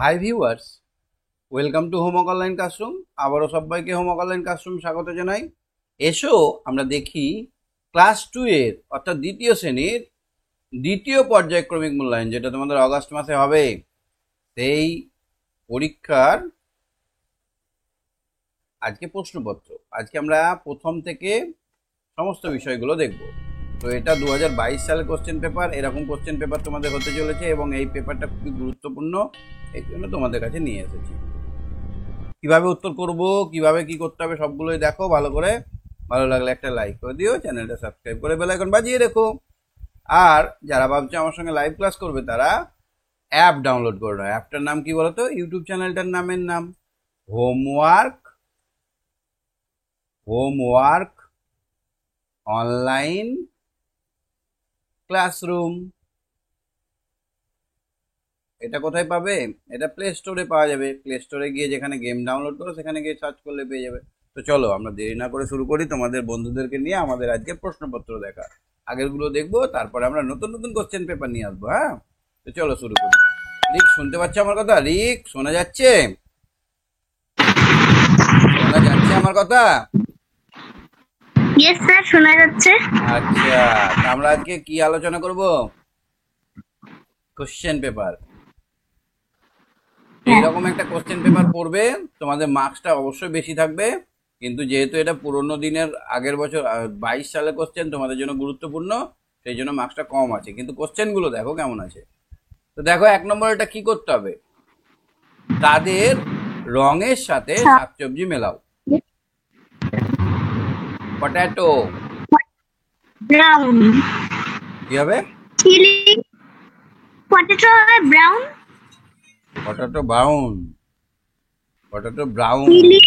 Hi viewers, welcome to homework online classroom. আবারও সবাইকে homework online classroom স্বাগত জানাই। এসো আমরা দেখি ক্লাস 2 এর অর্থাৎ দ্বিতীয় শ্রেণীর দ্বিতীয় পর্যায়ক্রমিক মূল্যায়ন, যেটা তোমাদের অগাস্ট মাসে হবে, সেই পরীক্ষার আজকে প্রশ্নপত্র। আজকে আমরা প্রথম থেকে সমস্ত বিষয়গুলো দেখব। তো এটা 2022 সালের কোশ্চেন পেপার। এরকম কোশ্চেন পেপার তোমাদের হতে চলেছে এবং এই পেপারটা খুবই গুরুত্বপূর্ণ, এই জন্য তোমাদের কাছে নিয়ে এসেছি। কিভাবে উত্তর করব, কিভাবে কি করতে হবে সবগুলোই দেখো ভালো করে। ভালো লাগলে একটা লাইক করে দিও, চ্যানেলটা সাবস্ক্রাইব করে বেল আইকন বাজিয়ে রেখো। আর যারা ভাবছে আমার সঙ্গে লাইভ ক্লাস করবে তারা অ্যাপ ডাউনলোড করে নাও। অ্যাপটার নাম কি বলতো? ইউটিউব চ্যানেলটার নামের নাম হোমওয়ার্ক অনলাইন ক্লাসরুম। এটা কোথায় পাবে? এটা প্লে স্টোরে পাওয়া যাবে। প্লে স্টোরে গিয়ে যেখানে গেম ডাউনলোড করো সেখানে গিয়ে সার্চ করলে পেয়ে যাবে। তো চলো আমরা দেরি না করে শুরু করি তোমাদের বন্ধুদেরকে নিয়ে আমাদের আজকে প্রশ্নপত্র দেখা। আগেরগুলো দেখবো, তারপরে আমরা নতুন নতুন কোশ্চেন পেপার নিয়ে আসবো। হ্যাঁ, তো চলো শুরু করি। রিক, শুনতে পাচ্ছ আমার কথা? রিক, শোনা যাচ্ছে? শোনা যাচ্ছে আমার কথা? ইয়েস স্যার, শোনা যাচ্ছে। আচ্ছা, আমরা আজকে কি আলোচনা করব? Question paper. এইরকম একটা কোশ্চেন পেপার পড়বে, তোমাদের মার্কসটা অবশ্যই বেশি থাকবে, কিন্তু যেহেতু এটা পুরোনো দিনের আগের বছর 22 সালের কোশ্চেন, তোমাদের জন্য গুরুত্বপূর্ণ, সেই জন্য মার্কসটা কম আছে। কিন্তু কোশ্চেনগুলো দেখো কেমন আছে। তো দেখো, 1 নম্বর এটা কি করতে হবে? তাদের রঙের সাথে শাকসবজি মেলাও। Potato brown. কি হবে? চিলি। পটেটো হবে brown. Potato brown. Potato brown. Chilli.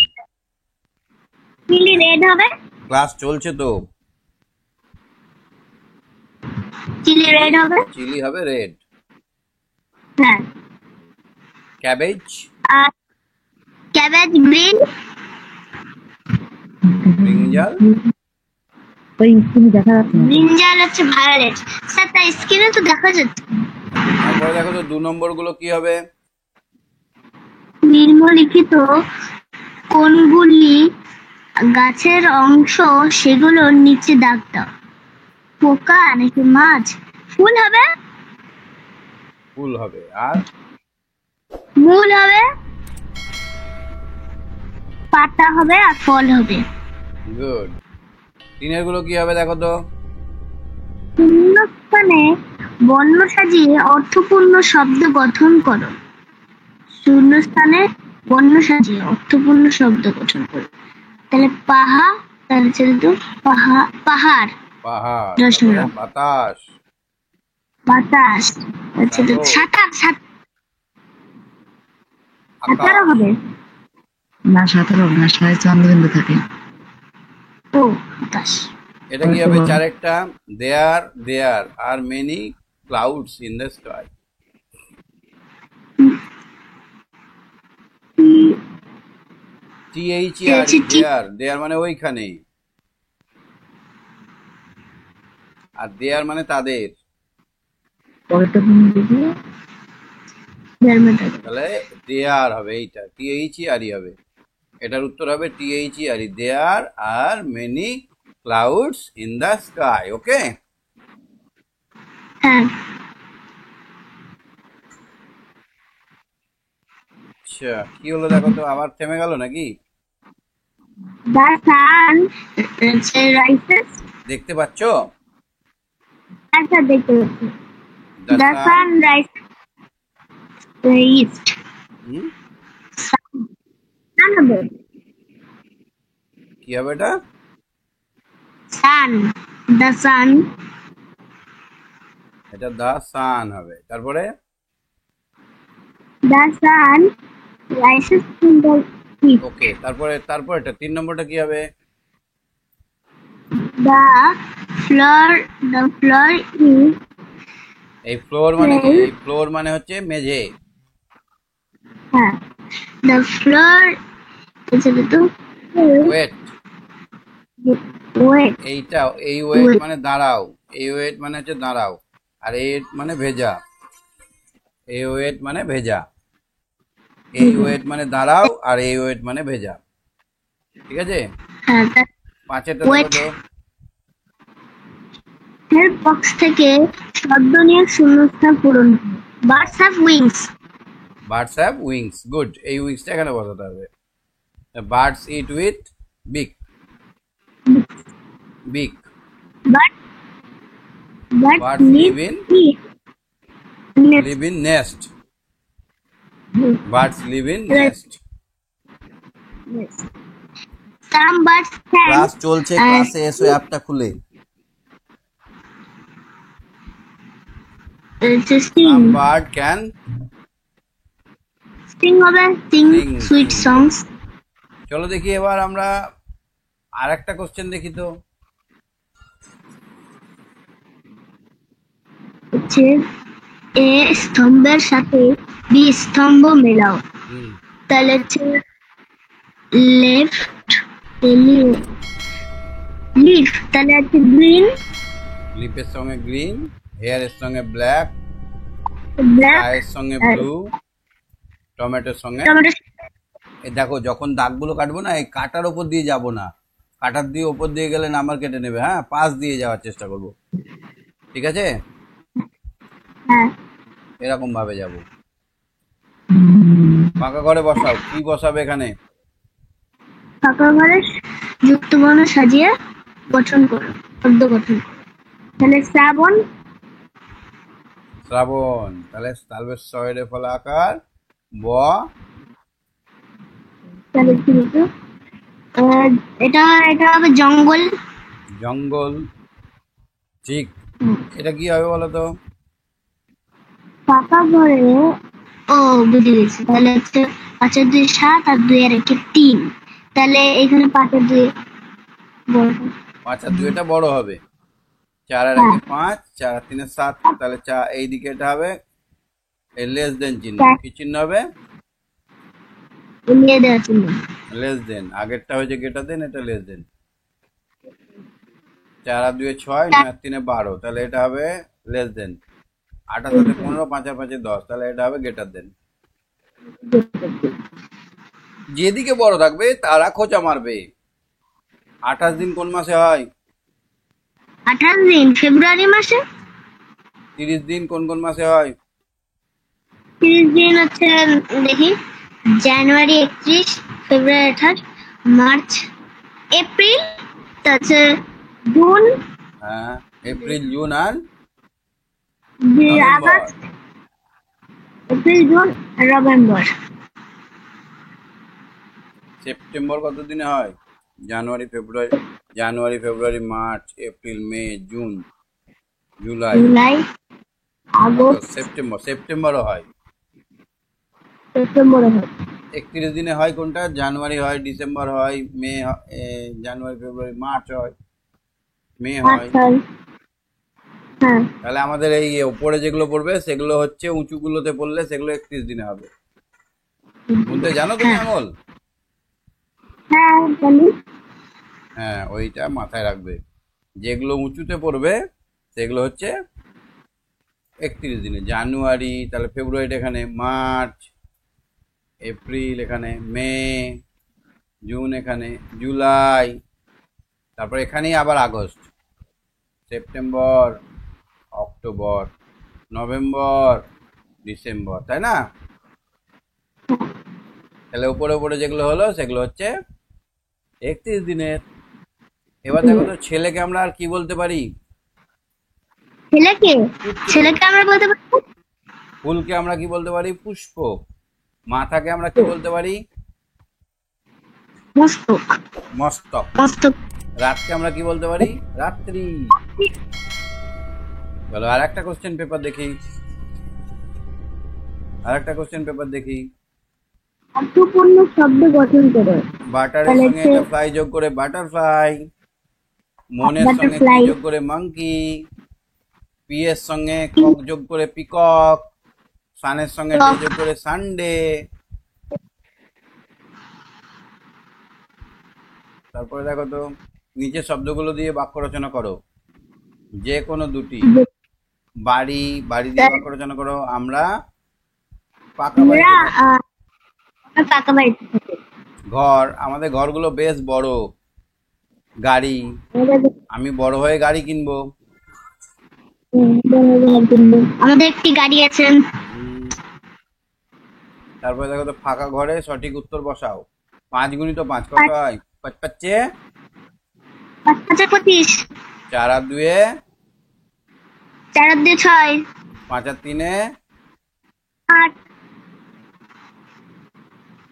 Chilli red হবে। ক্লাস চলছে তো। চিলি রেড হবে। চিলি হবে রেড। হ্যাঁ। ক্যাবেজ। আর ক্যাবেজ গ্রিন। ব্রিঞ্জাল। ব্রিঞ্জাল হচ্ছে ভায়োলেট। স্যার তার স্কিনে তো দেখা যাচ্ছে। তারপরে দেখো তো 2 নম্বর গুলো কি হবে? নিম্নলিখিত কোনগুলি গাছের অংশ সেগুলোর নিচে দাগ দাও। পোকা নাকি মাছ? ফুল হবে। ফুল হবে। আর মূল হবে। পাতা হবে আর ফল হবে। গুড। 3 গুলো কি হবে দেখো তো? শূন্যস্থানে বর্ণ সাজিয়ে অর্থপূর্ণ শব্দ গঠন করো। শূন্যস্থানে বর্ণ সাজিয়ে অর্থপূর্ণ শব্দ গঠন করো। তাহলে তাহলে ছেড়ে তো পাহাড়। পাহাড়। দর্শন। বাতাস। বাতাস। আচ্ছা, তো সাঁতারও হবে না, সাঁতারও না, সাড়ে চন্দ্রবিন্দু থাকে। ও বাতাস। এটা কি হবে? 4একটা। There are many clouds in the sky. There মানে ওইখানে, আর দেয়ার মানে তাদের। তাহলে দেয়ার হবে, এইটা THERE হবে। এটার উত্তর হবে THERE, there are many clouds in the sky. Okay. হ্যাঁ। আচ্ছা, কি হলো দেখো তো? আবার থেমে গেল নাকি? The sun rises. দেখতে পাচ্ছ? আচ্ছা, দেখতে পাচ্ছি। The The sun rises east. Sun হবে। কি হবে এটা? Sun. The sun. এটা দা সান হবে। তারপরে The sun rises in the east. ওকে। তারপরে এটা 3 নম্বরটা কি হবে? The floor is. এই ফ্লোর মানে কি? এই ফ্লোর মানে হচ্ছে মেঝে। হ্যাঁ। The floor is wet. এইটা, এই ওয়েট মানে দাঁড়াও। এই ওয়েট মানে হচ্ছে দাঁড়াও, আর এই মানে ভেজা। এই ওয়েট মানে ভেজা। এই ওয়েট মানে দাঁড়াও, আর এই ওয়েট মানে ভেজা। ঠিক আছে, হ্যাঁ, পাঁচেরটা Wait. দেখো তো। হেল্প বক্স থেকে শব্দ নিয়ে শূন্যস্থান পূরণ করো। Birds have wings. Birds have wings, good. এই উইংসটা এখানে বসাতে হবে। বার্ডস ইট উইথ বিক, বিক। But birds leave live in nest, birds live in nest. Some birds can class চলছে, ক্লাসে এসো অ্যাপটা খুলে। sing. Some bird can Sing হবে sing Sing, sweet sing. songs. চলো দেখি এবার আমরা আর একটা কোশ্চেন দেখি তো। হচ্ছে এ স্তম্ভের সাথে বি স্তম্ভ মেলাও। হুম, তাহলে হচ্ছে লেফট লিফ, তাহলে হচ্ছে গ্রিন, লিপের সঙ্গে গ্রিন, হেয়ারের সঙ্গে ব্ল্যাক, ব্ল্যাক, চায়ের সঙ্গে ব্লু, টমেটোর সঙ্গে। টমেটো। এই দেখো, যখন দাগগুলো কাটবো না, এই কাটার ওপর দিয়ে যাব না, কাটার দিয়ে ওপর দিয়ে গেলে নাম্বার কেটে নেবে। হ্যাঁ, পাশ দিয়ে যাওয়ার চেষ্টা করব, ঠিক আছে? হ্যাঁ, এরকম ভাবে যাব। ফাঁকা ঘরে বসাও, কি বসাবে এখানে? ফাঁকা ঘরে যুক্তবর্ণ সাজিয়ে গঠন করো, শব্দ গঠন করো। তাহলে শ্রাবণ, শ্রাবণ, তাহলে তালবের শহরে ফলা আকার ব, তাহলে কি হতো? এটা এটা হবে জঙ্গল। জঙ্গল, ঠিক। এটা কি হবে বলো তো? ফাঁকা ঘরে, ও বুঝে গেছি, তাহলে হচ্ছে 5 আর 2 7 আর 2 আর 1 3। তাহলে এখানে 5 আর 2 বড়। 5 আর 2 এটা বড় হবে, 4 আর 1 5, 4 আর 3 7, তাহলে এইদিকে এটা হবে লেস দেন চিহ্ন। কি চিহ্ন হবে? নিয়ে দেওয়া ছিল। Less than. আগেরটা হয়েছে গেটার দেন, এটা লেস দেন। 4 আর 2 6, 9 আর 3 12, তাহলে এটা হবে লেস দেন। 8 আর 7 15, 5 আর 5 10, তাহলে এটা হবে গেটার দেন। যেদিকে বড় থাকবে তারা খোঁচা মারবে। 28 দিন কোন মাসে হয়? 28 দিন ফেব্রুয়ারি মাসে। 30 দিন কোন কোন মাসে হয়? 30 দিন হচ্ছে, দেখি, জানুয়ারি 31, ফেব্রুয়ারি 28, মার্চ, এপ্রিল, তারপরে জুন, হ্যাঁ, এপ্রিল, জুন আর আগস্ট, এপ্রিল, জুন, নভেম্বর। সেপ্টেম্বর কত দিনে হয়? জানুয়ারি ফেব্রুয়ারি মার্চ এপ্রিল মে জুন জুলাই জুলাই, আগস্ট, সেপ্টেম্বরও হয়। সেপ্টেম্বর হয়। 31 দিনে হয় কোনটা? জানুয়ারি হয়, ডিসেম্বর হয়, মে জানুয়ারি ফেব্রুয়ারি মার্চ হয়, মে হয়। হ্যাঁ, তাহলে আমাদের এই উপরে যেগুলো পড়বে সেগুলো হচ্ছে উঁচুগুলোতে পড়লে সেগুলো 31 দিনে হবে। বলতে জানো তুমি আমল? হ্যাঁ জানি। হ্যাঁ, ওইটা মাথায় রাখবে। যেগুলো উঁচুতে পড়বে সেগুলো হচ্ছে 31 দিনে। জানুয়ারি, তাহলে ফেব্রুয়ারি এখানে, মার্চ, এপ্রিল এখানে, মে, জুন এখানে, জুলাই, তারপর এখানেই আবার August, September, October, November, December, তাই না? তাহলে উপরে উপরে যেগুলো হলো সেগুলো হচ্ছে 31 দিনের। এবার দেখো তো, ছেলেকে আমরা আর কি বলতে পারি? ছেলেকে আমরা বলতে পারি ফুলকে আমরা কি বলতে পারি? পুষ্প। মাথাকে আমরা কি বলতে পারি? মস্তক। মস্তক। মস্তক। রাতকে আমরা কি বলতে পারি? রাত্রি। চলো আর একটা কোশ্চেন পেপার দেখি। অর্থপূর্ণ শব্দ গঠন করো। বাটারের সঙ্গে একটা ফ্লাই যোগ করে বাটারফ্লাই, মনের সঙ্গে কি যোগ করে মাঙ্কি, পি এর সঙ্গে কক যোগ করে পিকক, সানের সঙ্গে ডে যোগ করে সানডে। তারপরে দেখো তো, নিচের শব্দগুলো দিয়ে বাক্য রচনা করো, যে কোনো দুটি। বাড়ি দিয়ে বাক্য রচনা করো। আমরা পাকা বাড়ি। আর পাকা বাড়িতে থাকে। ঘর, আমাদের ঘরগুলো বেশ বড়। গাড়ি, আমি বড় হয়ে গাড়ি কিনবো। আমাদের একটি গাড়ি আছে। হুম, তারপরে দেখো তো ফাঁকা ঘরে সঠিক উত্তর বসাও। 5 গুণিত 5 কত হয়? 5 পাচ্ছে 5 25, 4 আর 2 4 আর 2 6, 5 আর 3 8,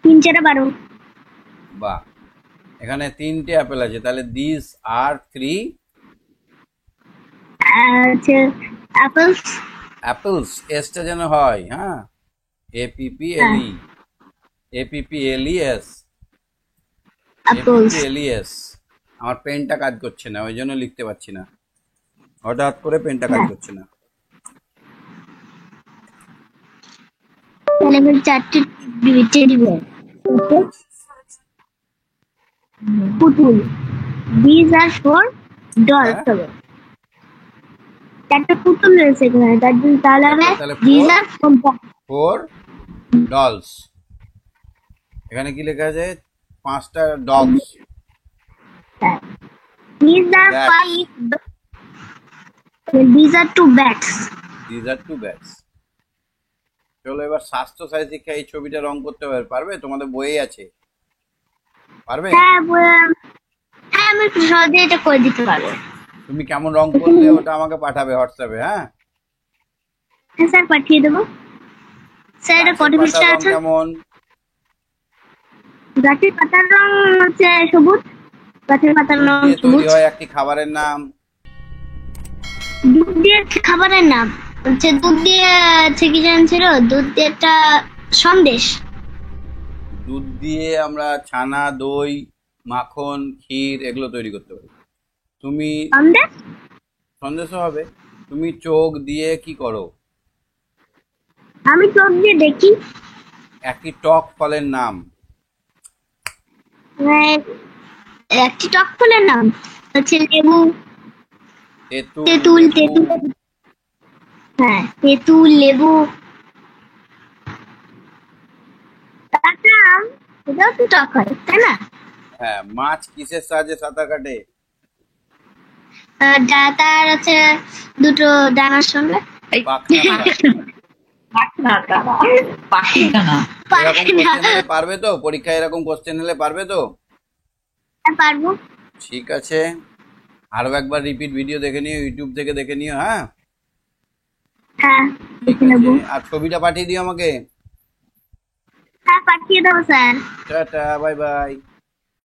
3 4 12। বাহ, এখানে 3টে অ্যাপেল আছে, তাহলে দিস আর 3 আছে অ্যাপলস। অ্যাপেলস। এসটা যেন হয়, হ্যাঁ, APPLE, APPLES, অ্যাপলস। APPLES। আমার পেনটা কাজ করছে না, ওই জন্য লিখতে পারছি না, হঠাৎ করে পেনটা কাজ করছে না। তাহলে আমি 4টে টেডি বিয়ার। পুতুল। These are 4 dolls হ্যাঁ, হবে। 4টে পুতুল রয়েছে এখানে, তাহলে হবে আচ্ছা, তাহলে these are 4 4 ডলস। এখানে কি লেখা আছে? 5টা dogs. These are Bats. 5 these are 2 bats. This are 2 bats. চলো এবার স্বাস্থ্য সাথী শিক্ষা, এই ছবিটা রং করতে পারবে? তোমাদের বইয়ে আছে, পারবে? হ্যাঁ, আমি সহজে এটা করে দিতে পারবো। তুমি কেমন রং করলে ওটা আমাকে পাঠাবে হোয়াটসঅ্যাপে, হ্যাঁ? হ্যাঁ স্যার, পাঠিয়ে দেবো। স্যার, এটা গাছের কত পাতার পৃষ্ঠা রং আছে? কেমন? গাছের পাতার রং হচ্ছে সবুজ। গাছের পাতার দুধ রং দিয়ে তৈরি সবুজ। হয় একটি খাবারের নাম। দুধ দিয়ে খাবারের নাম হচ্ছে, দুধ দিয়ে হচ্ছে কি জানছিল, দুধ দিয়ে একটা সন্দেশ। দুধ দিয়ে আমরা ছানা, দই, মাখন, ক্ষীর এগুলো তৈরি করতে পারি। তুমি সন্দেশ। সন্দেশও হবে। তুমি চোখ দিয়ে কি করো? আমি চোখ দিয়ে দেখি। একটি টক ফলের নাম। একটি টক ফলের নাম হচ্ছে লেবু। তেঁতুল, তেঁতুল। লেবু। তেঁতুল, হ্যাঁ, তেঁতুল, লেবু। কাঁচা আম, এটাও তো টক হয়, তাই না? হ্যাঁ, মাছ কিসের সাহায্যে সাঁতার কাটে? তার আছে দুটো ডানার সঙ্গে। পাখনা। পাখির ডানা। এরকম কোশ্চেন হলে পারবে তো? পরীক্ষায় এরকম কোশ্চেন হলে পারবে তো? হ্যাঁ, পারবো। ঠিক আছে, আরো একবার রিপিট ভিডিও দেখে নিও, ইউটিউব থেকে দেখে নিও, হ্যাঁ? হ্যাঁ, ঠিক দেখে নেবো। আছে, আর ছবিটা পাঠিয়ে দিও আমাকে। হ্যাঁ, পাঠিয়ে দেবো স্যার। Tata, bye bye.